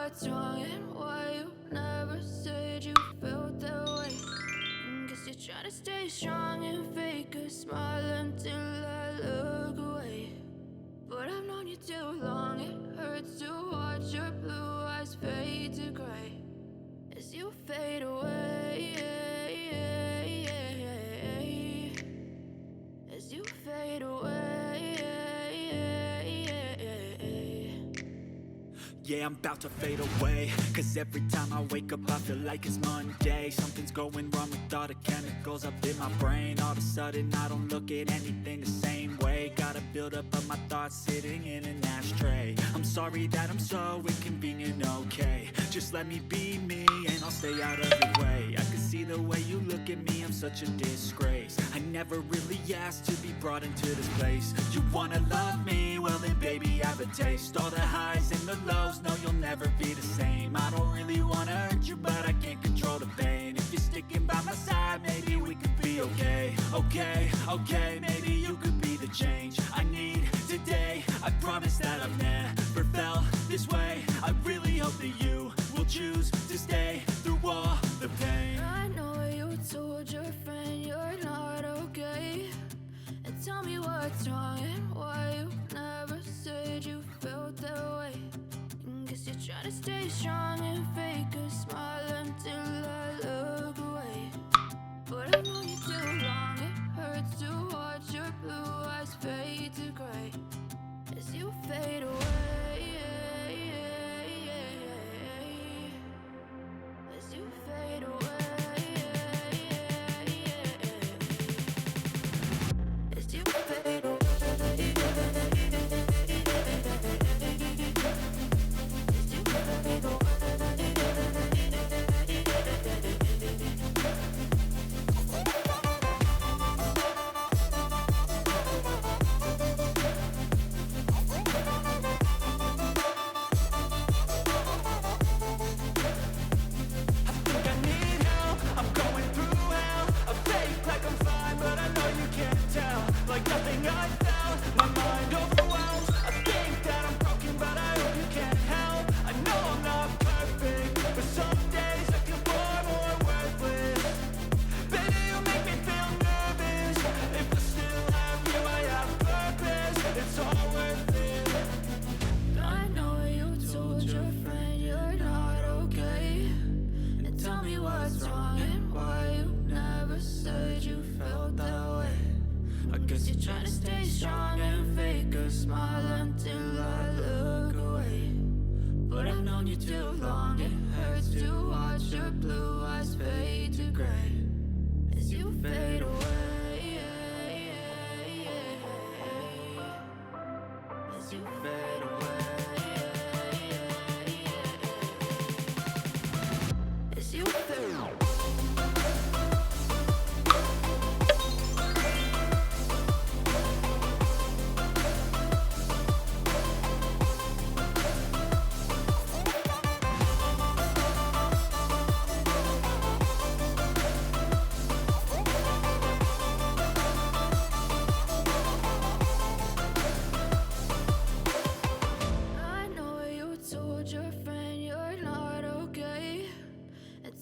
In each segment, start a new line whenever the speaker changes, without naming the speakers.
what's wrong and why you never said you felt that way. Guess you're trying to stay strong and fake a smile until I look away. But I've known you too long, it hurts to watch your blue eyes fade to gray as you fade away, as you fade away.
Yeah, I'm about to fade away, cause every time I wake up I feel like it's Monday. Something's going wrong with all the chemicals up in my brain. All of a sudden I don't look at anything the same way. Gotta build up of my thoughts sitting in an ashtray. I'm sorry that I'm so inconvenient, okay. Just let me be me and I'll stay out of your way. I can see the way you look at me, I'm such a disgrace. I never really asked to be brought into this place. You wanna love me? Well then baby, have a taste. All the highs and the lows, no, you'll never be the same. I don't really wanna hurt you, but I can't control the pain. If you're sticking by my side, maybe we could be okay. Okay, maybe you could be the change I need today. I promise that I've never felt this way. I really hope that you will choose to stay through all the pain.
I know you told your friend you're not okay, and tell me what's wrong and why you never said you felt that way. Guess you're trying to stay strong and fake a smile until I look away. But I've known you too long, it hurts to watch your blue eyes fade to gray as you fade away, as you fade away, as you fade away. Trying to stay strong and fake a smile until I look away. But I've known you too long, it hurts to watch your blue eyes fade to gray as you fade away, as you fade away, as you fade away.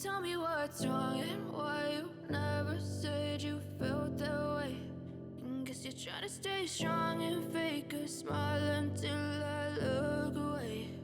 Tell me what's wrong and why you never said you felt that way. Guess you're trying to stay strong and fake a smile until I look away.